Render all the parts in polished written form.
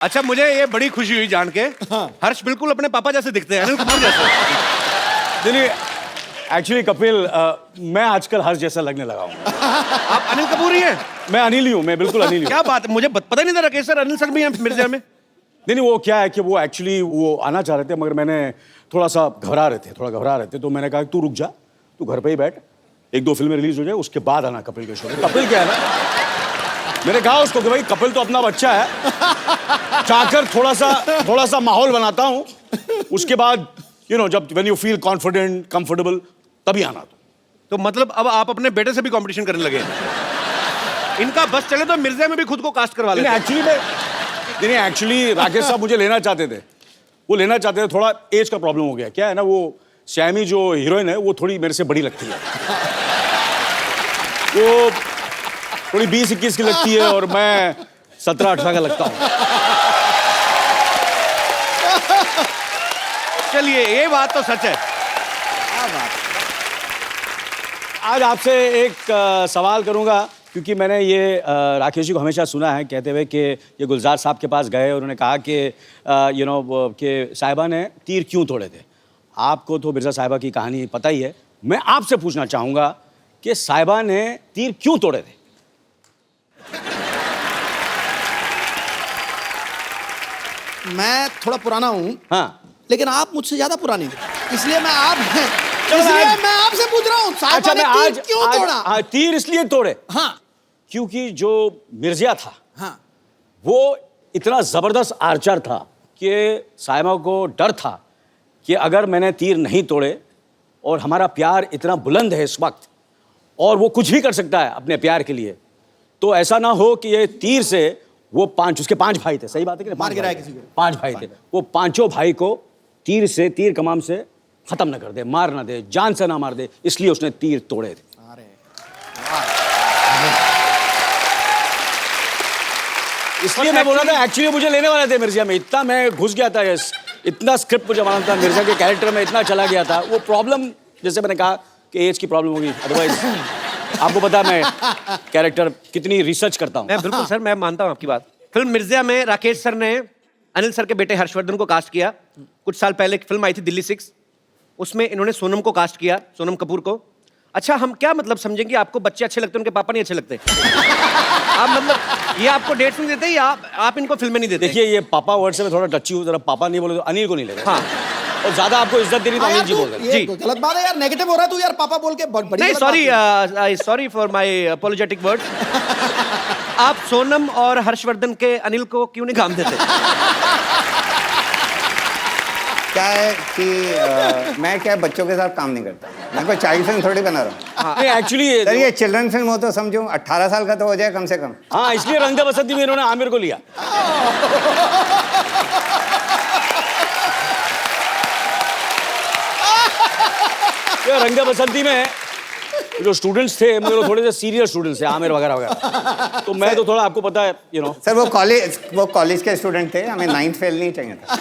अच्छा, मुझे ये बड़ी खुशी हुई जान के। हाँ। हर्ष बिल्कुल अपने पापा जैसे दिखते हैं, अनिल कपूर जैसे। नहीं, एक्चुअली कपिल, मैं आजकल हर्ष जैसा लगने लगा हूँ। आप अनिल कपूर ही हैं? मैं अनिल ही हूँ, मैं बिल्कुल अनिल ही हूँ। क्या बात है, मुझे पता नहीं था राकेश सर, अनिल सर भी हैं मिर्जा में। नहीं, वो क्या है कि वो एक्चुअली वो आना चाह रहे थे, मगर मैंने थोड़ा घबरा रहे थे, तो मैंने कहा तू रुक जा, तू घर पे ही बैठ, 1-2 फिल्में रिलीज हो जाए, उसके बाद आना कपिल के शो में। कपिल क्या है ना, मैंने कहा उसको कि भाई कपिल तो अपना बच्चा है, चाहकर थोड़ा सा माहौल बनाता हूँ, उसके बाद जब when you feel confident comfortable तभी आना। तो मतलब अब आप अपने बेटे से भी कंपटीशन करने लगे हैं। इनका बस चले तो मिर्जा में भी खुद को कास्ट करवा लेते। एक्चुअली राकेश साहब मुझे लेना चाहते थे, थोड़ा एज का प्रॉब्लम हो गया। क्या है ना, वो श्यामी जो हीरोइन है वो थोड़ी मेरे से बड़ी लगती है, वो थोड़ी 20-21 की लगती है और मैं 17-18 का लगता हूँ। चलिए, ये बात तो सच है। आज आपसे एक सवाल करूंगा, क्योंकि मैंने ये राकेश जी को हमेशा सुना है कहते हुए कि ये गुलजार साहब के पास गए और उन्होंने कहा कि कि साहिबा ने तीर क्यों तोड़े थे। आपको तो मिर्जा साहिबा की कहानी पता ही है, मैं आपसे पूछना चाहूंगा कि साहिबा ने तीर क्यों तोड़े थे। मैं थोड़ा पुराना हूँ, हाँ, लेकिन आप मुझसे ज्यादा पुराने हैं, इसलिए मैं आपसे पूछ रहा हूँ, साहिबा ने तीर क्यों तोड़ा? तीर इसलिए तोड़े, हाँ, क्योंकि जो मिर्जा था, हाँ, वो इतना जबरदस्त आर्चर था कि साहिबा को डर था कि अगर मैंने तीर नहीं तोड़े, और हमारा प्यार इतना बुलंद है इस वक्त और वो कुछ भी कर सकता है अपने प्यार के लिए, तो ऐसा ना हो कि ये तीर से वो उसके 5 भाई थे, सही बात है कि मार गिराया किसी को। 5 भाई थे, वो 5 भाई को तीर कमान से खत्म ना कर दे, मार ना दे, जान से ना मार दे, इसलिए उसने तीर तोड़े थे। इसलिए मैं बोल रहा था, एक्चुअली मुझे लेने वाले थे मिर्जा में, इतना मैं घुस गया था, इतना स्क्रिप्ट मुझे मालूम था, मिर्जा के कैरेक्टर में इतना चला गया था। वो प्रॉब्लम, जैसे मैंने कहा कि एज की प्रॉब्लम होगी, अदरवाइज आपको पता मैं कैरेक्टर कितनी रिसर्च करता हूँ। मैं बिल्कुल सर, मैं मानता हूँ आपकी बात। फिल्म मिर्जा में राकेश सर ने अनिल सर के बेटे हर्षवर्धन को कास्ट किया। कुछ साल पहले एक फिल्म आई थी दिल्ली 6, उसमें इन्होंने सोनम को कास्ट किया, सोनम कपूर को। अच्छा, हम क्या मतलब समझेंगे, आपको बच्चे अच्छे लगते हैं, उनके पापा नहीं अच्छे लगते? आप मतलब ये आपको डेट्स नहीं देते या आप इनको फिल्में नहीं देते? देखिए, ये पापा वर्ड से मैं थोड़ा टची हूँ, जरा पापा नहीं बोले तो अनिल को नहीं लगेगा। हाँ, और ज्यादा आपको इज्जत देनी तो अनिल जी बोल रहे हैं। जी, गलत बात है यार, नेगेटिव हो रहा है तू यार, पापा बोल के बड़ी नहीं, sorry for my apologetic words. आप सोनम और हर्षवर्धन के अनिल को क्यों नहीं काम देते? क्या है कि मैं क्या बच्चों के साथ काम नहीं करता, मैं कोई चाइल्ड फिल्म थोड़ी बना रहा हूँ। एक्चुअली सर, ये चिल्ड्रन फिल्म हो तो समझो 18 साल का तो हो जाए कम से कम। हाँ, इसलिए रंग दे बसंती में इन्होंने आमिर को लिया। रंग दे बसंती में जो स्टूडेंट्स थे, मतलब थोड़े से सीरियस स्टूडेंट्स थे, आमिर वगैरह वगैरह, तो मैं तो थोड़ा, आपको पता है सर, वो कॉलेज के स्टूडेंट थे, हमें 9th फेल नहीं चाहिए था।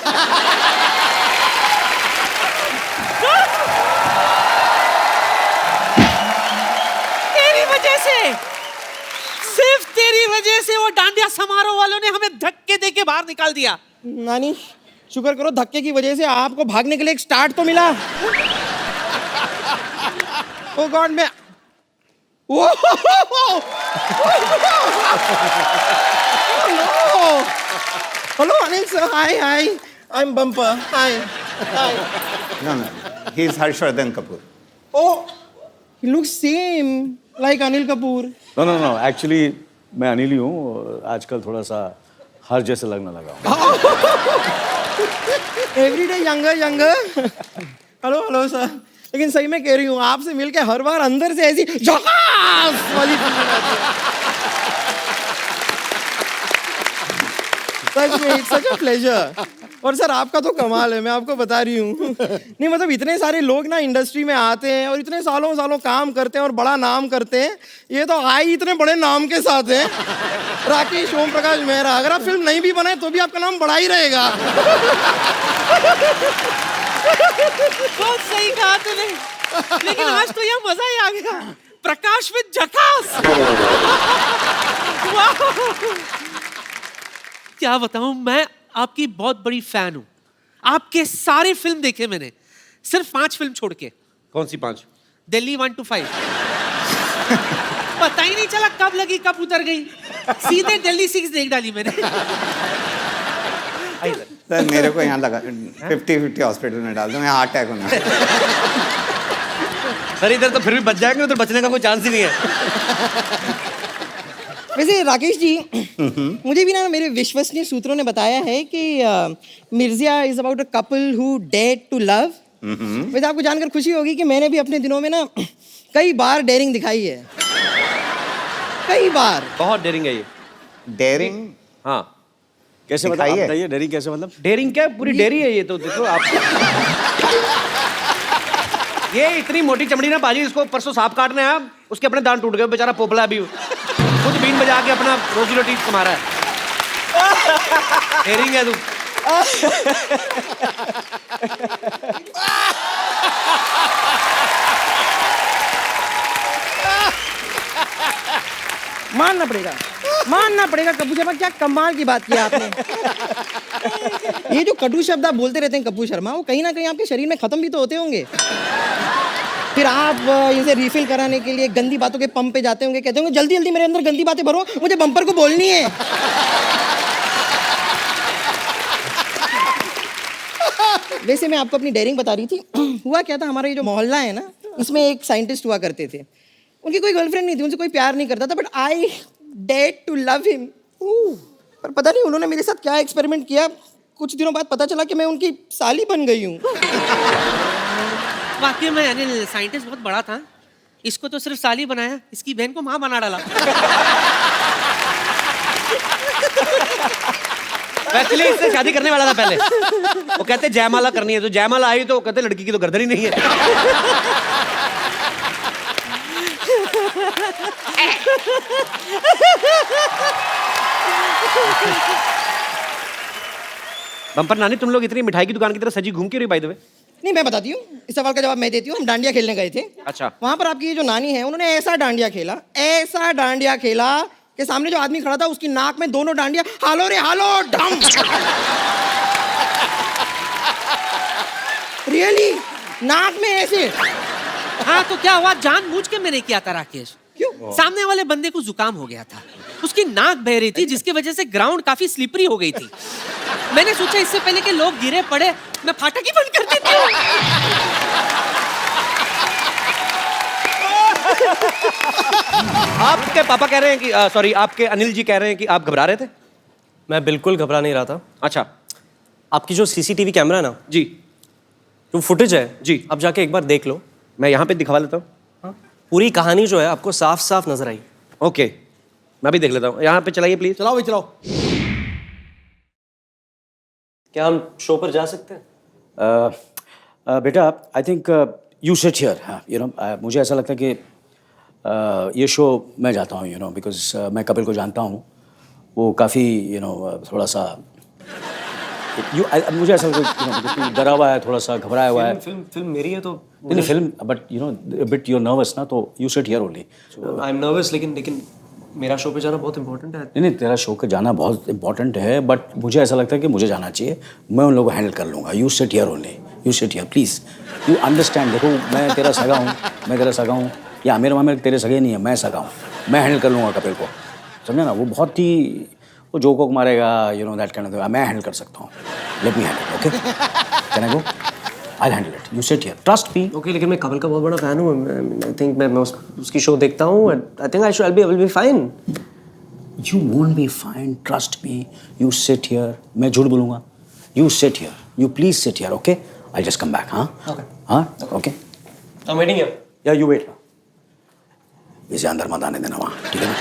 सिर्फ तेरी वजह से वो डांडिया समारोह वालों ने हमें धक्के देके बाहर निकाल दिया। नानी, शुक्र करो धक्के की वजह से आपको भागने के लिए एक स्टार्ट तो मिला। ओ गॉड, मैं hello Anil sir, hi I am bumper, hi. No, he is Harshvardhan Kapoor. Oh, he looks same like Anil Kapoor. No, actually मैं अनिल ही हूँ, आजकल थोड़ा सा हर जैसे लगने लगा हूँ। Every day younger. Hello sir, लेकिन सही में कह रही हूँ, आपसे मिलके हर बार अंदर से ऐसी झकास वाली फीलिंग आती है। सच में, इट्स सच अ प्लेजर। और सर, आपका तो कमाल है, मैं आपको बता रही हूँ। नहीं मतलब इतने सारे लोग ना इंडस्ट्री में आते हैं और इतने सालों काम करते हैं और बड़ा नाम करते हैं, ये तो आई इतने बड़े नाम के साथ हैं, राकेश ओम प्रकाश मेहरा। अगर आप फिल्म नहीं भी बनाए तो भी आपका नाम बड़ा ही रहेगा। बहुत सही कहा तूने, लेकिन आज तो यह मजा ही आ गया। प्रकाश विद झकास। क्या बताऊं, मैं आपकी बहुत बड़ी फैन हूं। आपके सारे फिल्म देखे मैंने, सिर्फ 5 फिल्म छोड़ के। कौन सी 5? दिल्ली 1 to 5। पता ही नहीं चला कब लगी कब उतर गई, सीधे दिल्ली 6 देख डाली मैंने। सर मेरे को यहाँ लगा 50-50 हॉस्पिटल में डाल दो, मैं हार्ट अटैक होना। सर इधर तो फिर भी बच जाएंगे, उधर बचने का कोई चांस ही नहीं है। वैसे राकेश जी, मुझे भी ना मेरे विश्वसनीय सूत्रों ने बताया है कि Mirzya is about a couple who dare to love. वैसे आपको जानकर खुशी होगी कि मैंने भी अपने दिनों में ना कई बार डेयरिंग दिखाई है, कई बार। बहुत डेयरिंग है ये। डेयरिंग? हाँ। कैसे मतलब दिखाई आप है? बताइए, डेयरिंग कैसे मतलब? डेयरिंग क्या, पूरी डेयरी है ये तो। देखो आप, ये इतनी मोटी चमड़ी ना बाजी, इसको परसों सांप काटने आया, उसके अपने दांत टूट गए, बेचारा पोपला अभी खुद बीन बजा के अपना रोजी रोटी कमा रहा है। डेयरिंग है तू। मानना पड़ेगा कपूर शर्मा, क्या कमाल की बात की आपने। ये जो कटु शब्द आप बोलते रहते हैं कपूर शर्मा, वो कहीं ना कहीं आपके शरीर में खत्म भी तो होते होंगे। फिर आप इसे रिफिल कराने के लिए गंदी बातों के पंप पे जाते होंगे, कहते होंगे जल्दी जल्दी मेरे अंदर गंदी बातें भरो, मुझे बम्पर को बोलनी है। वैसे मैं आपको अपनी डेयरिंग बता रही थी। हुआ क्या था, हमारा ये जो मोहल्ला है ना, इसमें एक साइंटिस्ट हुआ करते थे। उनकी कोई गर्लफ्रेंड नहीं थी, उनसे कोई प्यार नहीं करता था, but I dare to love him. पर पता नहीं उन्होंने मेरे साथ क्या एक्सपेरिमेंट किया, कुछ दिनों बाद पता चला कि मैं उनकी साली बन गई हूँ। वाकई में अनिल साइंटिस्ट बहुत बड़ा था। इसको तो सिर्फ साली बनाया, इसकी बहन को माँ बना डाला। एक्चुअली इससे शादी करने वाला था पहले। वो कहते जयमाला करनी है, तो जयमाला आई तो कहते लड़की की तो गर्दन ही नहीं है। बम्पर नानी, तुम लोग इतनी मिठाई की दुकान की तरह सजी घूम क्यों रही बाय द वे? नहीं, मैं बताती हूँ, इस सवाल का जवाब मैं देती हूँ। हम डांडिया खेलने गए थे। अच्छा। वहां पर आपकी ये जो नानी है, उन्होंने ऐसा डांडिया खेला कि सामने जो आदमी खड़ा था उसकी नाक में दोनों डांडिया हालो रे हालो डम। रियली, नाक में ऐसे। हाँ तो क्या हुआ, जानबूझ के मैंने किया था राकेश। क्यों? सामने वाले बंदे को जुकाम हो गया था, उसकी नाक बह रही थी, जिसकी वजह से ग्राउंड काफी स्लिपरी हो गई थी। मैंने सोचा इससे पहले कि लोग गिरे पड़े, मैं फाटक ही बंद कर देती हूँ। आपके पापा कह रहे हैं कि सॉरी, आपके अनिल जी कह रहे हैं कि आप घबरा रहे थे। मैं बिल्कुल घबरा नहीं रहा था। अच्छा। आपकी जो सीसीटीवी कैमरा है ना, जी जो फुटेज है जी, आप जाके एक बार देख लो। मैं यहाँ पे दिखवा लेता हूँ। पूरी कहानी जो है आपको साफ साफ नजर आई। ओके, मैं भी देख लेता हूँ। यहाँ पे चलाइए प्लीज। चलाओ भाई चलाओ। क्या हम शो पर जा सकते हैं? बेटा I think you sit here. You know, मुझे ऐसा लगता है कि ये शो मैं जाता हूँ, यू नो, बिकॉज मैं कपिल को जानता हूँ। वो काफ़ी यू नो थोड़ा सा मुझे ऐसा लगता है डरा हुआ है, थोड़ा सा घबराया हुआ है। फिल्म मेरी है तो नहीं film, but you know bit you're nervous ना, तो you sit here only. I am nervous, लेकिन मेरा शो पे जाना बहुत इंपॉर्टेंट है। नहीं, तेरा शो पे जाना बहुत इंपॉर्टेंट है, बट मुझे ऐसा लगता है कि मुझे जाना चाहिए। मैं उन लोगों को हैंडल कर लूँगा। You sit here only, you sit here please, you understand. देखो मैं तेरा सगा हूँ, या मेरे माँ में तेरे सगे नहीं है, मैं सगा हूँ। मैं हैंडल कर लूँगा कपिल को, समझे ना। वो बहुत ही वो जोक वोक मारेगा, you know that kind of, मैं हैंडल कर सकता हूँ। Let me handle, okay? Can I go? I handle it, you sit here, trust me. Okay, लेकिन मैं कपिल का बहुत बड़ा फैन हूँ। आई थिंक मैं उसकी शो देखता हूँ। I think I will be fine. You won't be fine, trust me. You sit here. मैं झूठ बोलूँगा? You sit here. You please sit here, okay? I'll just come back, हाँ? Okay. हाँ? Okay. I'm waiting here. Yeah, you wait. इसे अंदर मत आने देना वहाँ, ठीक है ना?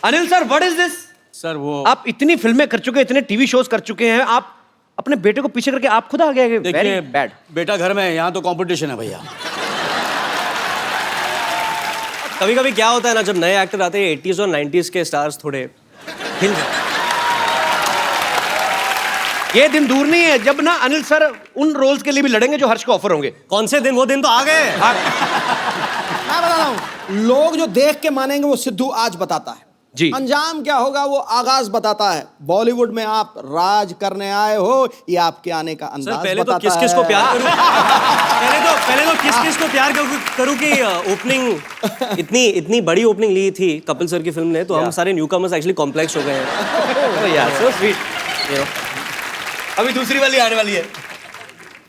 Anil sir, what is this? Sir वो आप इतनी फिल्में कर चुके हैं, इतने टीवी शोज कर चुके हैं, आप अपने बेटे को पीछे करके आप खुद आ गए। Very bad. बेटा घर में है, यहाँ तो कंपटीशन है भैया। कभी कभी क्या होता है ना, जब नए एक्टर आते हैं 80s और 90s के स्टार्स थोड़े हिल जाते हैं। ये दिन दूर नहीं है जब ना अनिल सर उन रोल्स के लिए भी लड़ेंगे जो हर्ष को ऑफर होंगे। कौन से दिन? वो दिन तो आ गए। मैं बता रहा हूँ, लोग जो देख के मानेंगे वो सिद्धू आज बताता है जी। अंजाम क्या होगा वो आगाज बताता है। बॉलीवुड में आप राज करने आए हो, ये आपके आने का अंदाज सर पहले तो बताता किस किस को है। प्यार करूं? पहले तो किस किस को प्यार करूं कि ओपनिंग इतनी बड़ी ओपनिंग ली थी कपिल सर की फिल्म ने, तो हम सारे न्यूकमर्स एक्चुअली कॉम्प्लेक्स हो गए हैं। यार सो स्वीट। अभी दूसरी वाली आने वाली है।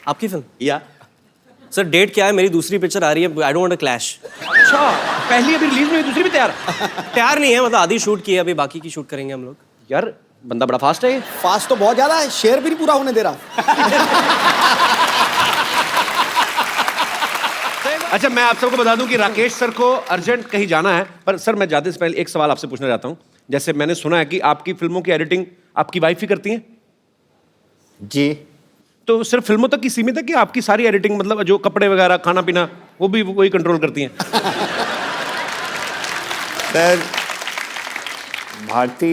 आपकी फिल्म? या सर डेट क्या है? मेरी दूसरी पिक्चर आ रही है, I don't want a clash. अच्छा, पहली अभी रिलीज में हुई, दूसरी भी तैयार? तैयार नहीं है, मतलब आधी शूट की है, अभी बाकी की शूट करेंगे हम लोग। यार बंदा बड़ा फास्ट है ये। फास्ट तो बहुत ज्यादा है, शेर भी नहीं पूरा होने दे रहा। अच्छा, मैं आप सबको बता दूं कि राकेश सर को अर्जेंट कहीं जाना है, पर सर मैं जाते से पहले एक सवाल आपसे पूछना चाहता हूं। जैसे मैंने सुना है कि आपकी फिल्मों की एडिटिंग आपकी वाइफ ही करती हैं, जी। तो सिर्फ फिल्मों तक की सीमित है कि आपकी सारी एडिटिंग, मतलब जो कपड़े वगैरह, खाना पीना, वो भी वही कंट्रोल करती हैं? सर भारती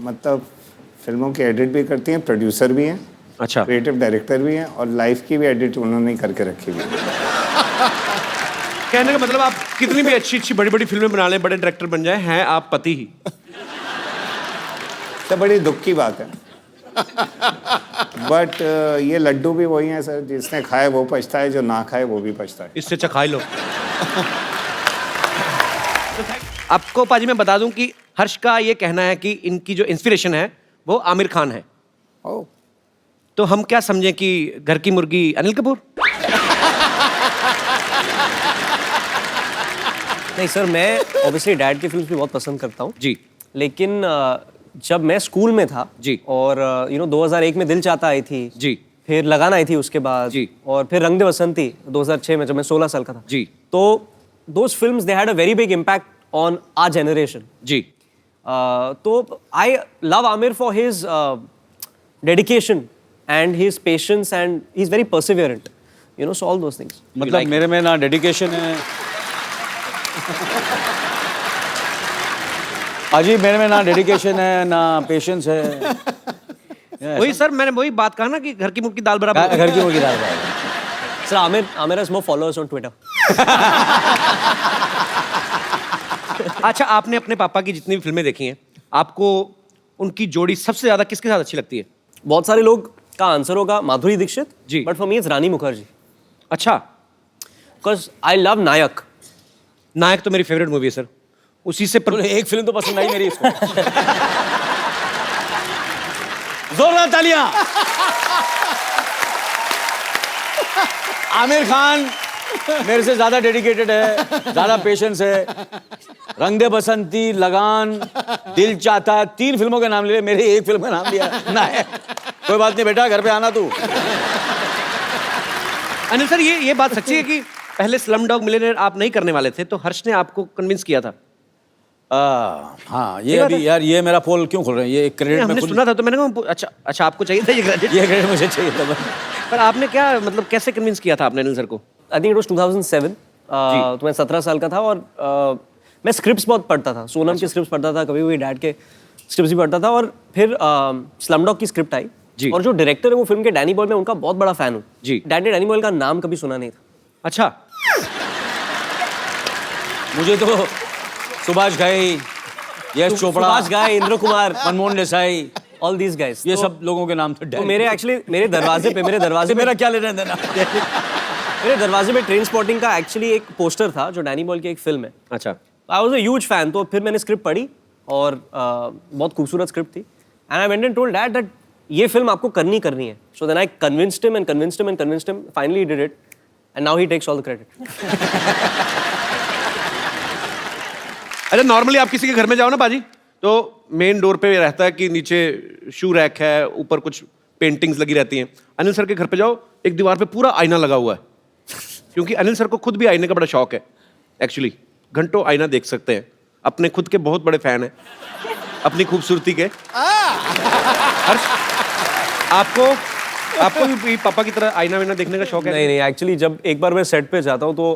मतलब फिल्मों की एडिट भी करती हैं, प्रोड्यूसर भी हैं, अच्छा, क्रिएटिव डायरेक्टर भी हैं, और लाइफ की भी एडिट उन्होंने ही करके रखी हुई है। कहने का मतलब आप कितनी भी अच्छी अच्छी बड़ी बड़ी फिल्में बना लें, बड़े डायरेक्टर बन जाए, हैं आप पति ही। तो बड़ी दुख की बात है। बट ये लड्डू भी वही हैं सर, जिसने खाए वो पछता है, जो ना खाए वो भी पछता है। इससे चखाई लो। आपको पाजी मैं बता दूं कि हर्ष का ये कहना है कि इनकी जो इंस्पिरेशन है वो आमिर खान है। ओह, तो हम क्या समझें कि घर की मुर्गी अनिल कपूर? नहीं सर, मैं ऑब्वियसली डैड की फिल्म भी बहुत पसंद करता हूँ जी। लेकिन जब मैं स्कूल में था जी, और 2001 में दिल चाहता आई थी जी, फिर लगान आई थी उसके बाद जी, और फिर रंग दे बसंती 2006 में, जब मैं 16 साल का था जी, तो those films they had a very big impact on our generation जी। तो I love Aamir for his dedication and his patience and he is very perseverant, you know, so all those things. मतलब like मेरे में ना dedication है अजी, मेरे में ना डेडिकेशन है ना पेशेंस है। वही सर, मैंने वही बात कहा ना कि घर की मुर्गी दाल बराबर। घर की मुर्गी दाल बराबर। Sir Aamir has more followers on Twitter. अच्छा, आपने अपने पापा की जितनी भी फिल्में देखी हैं, आपको उनकी जोड़ी सबसे ज्यादा किसके साथ अच्छी लगती है? बहुत सारे लोग का आंसर होगा माधुरी दीक्षित जी, बट फॉर मी इट्स रानी मुखर्जी। अच्छा, बिकॉज आई लव नायक। नायक तो मेरी फेवरेट मूवी है सर, उसी से एक फिल्म तो पसंद आई मेरी इसको। जोरदार तालियां। आमिर खान मेरे से ज्यादा डेडिकेटेड है, ज्यादा पेशेंस है। रंग दे बसंती, लगान, दिल चाहता, 3 फिल्मों के नाम लिए, मेरे एक फिल्म का नाम लिया ना है। कोई बात नहीं बेटा, घर पे आना तू। अनिल सर, ये बात सच्ची है कि पहले स्लम डॉग मिलियनेयर आप नहीं करने वाले थे, तो हर्ष ने आपको कन्विंस किया था? हाँ, ये अभी यार, ये मेरा पोल क्यों खोल रहे हैं? ये क्रेडिट हमने सुना था तो मैंने कहा अच्छा अच्छा, आपको चाहिए था ये क्रेडिट? ये क्रेडिट मुझे चाहिए था। पर आपने क्या, मतलब कैसे कन्विंस किया था आपने अनिल सर को? I think it was 2007। तो मैं 17 साल का था और मैं स्क्रिप्ट्स बहुत पढ़ता था, सोनम की स्क्रिप्ट्स पढ़ता था, कभी कभी डैड के स्क्रिप्ट्स भी पढ़ता था, और फिर स्लमडॉग की स्क्रिप्ट आई जी। और जो डायरेक्टर है वो फिल्म के डैनी बॉयल, मैं उनका बहुत बड़ा फैन हूँ जी। डैड ने डैनी बॉयल का नाम कभी सुना नहीं था। अच्छा, मुझे तो सुभाष घाई, यश चोपड़ा, सुभाष घाई, Indra Kumar, Manmohan Desai, all these guys, ये सब लोगों के नाम थे। तो मेरे दरवाजे पे मेरा क्या लेना देना? मेरे दरवाजे पे ट्रेन स्पॉटिंग का एक्चुअली एक पोस्टर था जो डैनी बॉयल की एक फिल्म है। अच्छा, I was a huge fan. तो फिर मैंने स्क्रिप्ट पढ़ी और बहुत खूबसूरत स्क्रिप्ट थी, and I went and told dad that ये फिल्म आपको करनी है। So then I convinced him, finally he did it, and now he takes all the credit. अच्छा, नॉर्मली आप किसी के घर में जाओ ना पाजी, तो मेन डोर पे रहता है कि नीचे शू रैक है, ऊपर कुछ पेंटिंग्स लगी रहती हैं। अनिल सर के घर पे जाओ, एक दीवार पे पूरा आईना लगा हुआ है, क्योंकि अनिल सर को खुद भी आईने का बड़ा शौक है। एक्चुअली घंटों आईना देख सकते हैं, अपने खुद के बहुत बड़े फैन हैं अपनी खूबसूरती के। हर्ष, आपको भी पापा की तरह आईना वाईना देखने का शौक है? नहीं, एक्चुअली जब एक बार मैं सेट पे जाता हूँ तो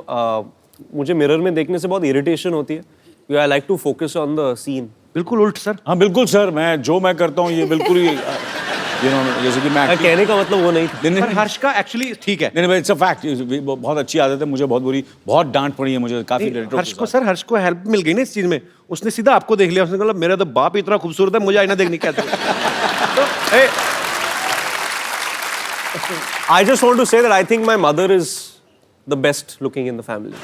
मुझे मिरर में देखने से बहुत इरिटेशन होती है। I like to focus on the scene. बिल्कुल उल्ट सर। हाँ बिल्कुल सर, मैं करता हूँ ये बिल्कुल ही यू नो जैसे कि मैं कहने का मतलब वो नहीं था। नहीं, पर हर्ष का एक्चुअली ठीक है। नहीं इट्स अ फैक्ट, बहुत अच्छी आदत है, मुझे बहुत डांट पड़ी है मुझे काफी डायरेक्टर। हर्ष को हेल्प मिल गई ना इस चीज में, उसने सीधा आपको देख लिया, उसने कहा मेरा तो बाप इतना खूबसूरत है, मुझे आईना देखने क्या I just want to say that I think my mother is the best looking in the family.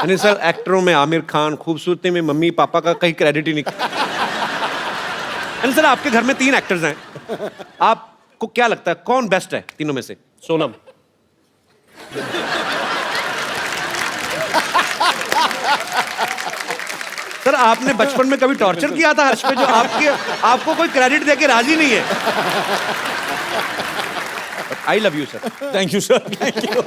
Anil sir, एक्टरों में आमिर खान, खूबसूरती में मम्मी पापा का कहीं क्रेडिट ही नहीं। अनिल सर, आपके घर में 3 एक्टर्स हैं, आपको क्या लगता है कौन बेस्ट है तीनों में से? सोनम। सर, आपने बचपन में कभी टॉर्चर किया था हर्ष पे, जो आपको कोई क्रेडिट देके राजी नहीं है? I love you sir. Thank you sir, thank you.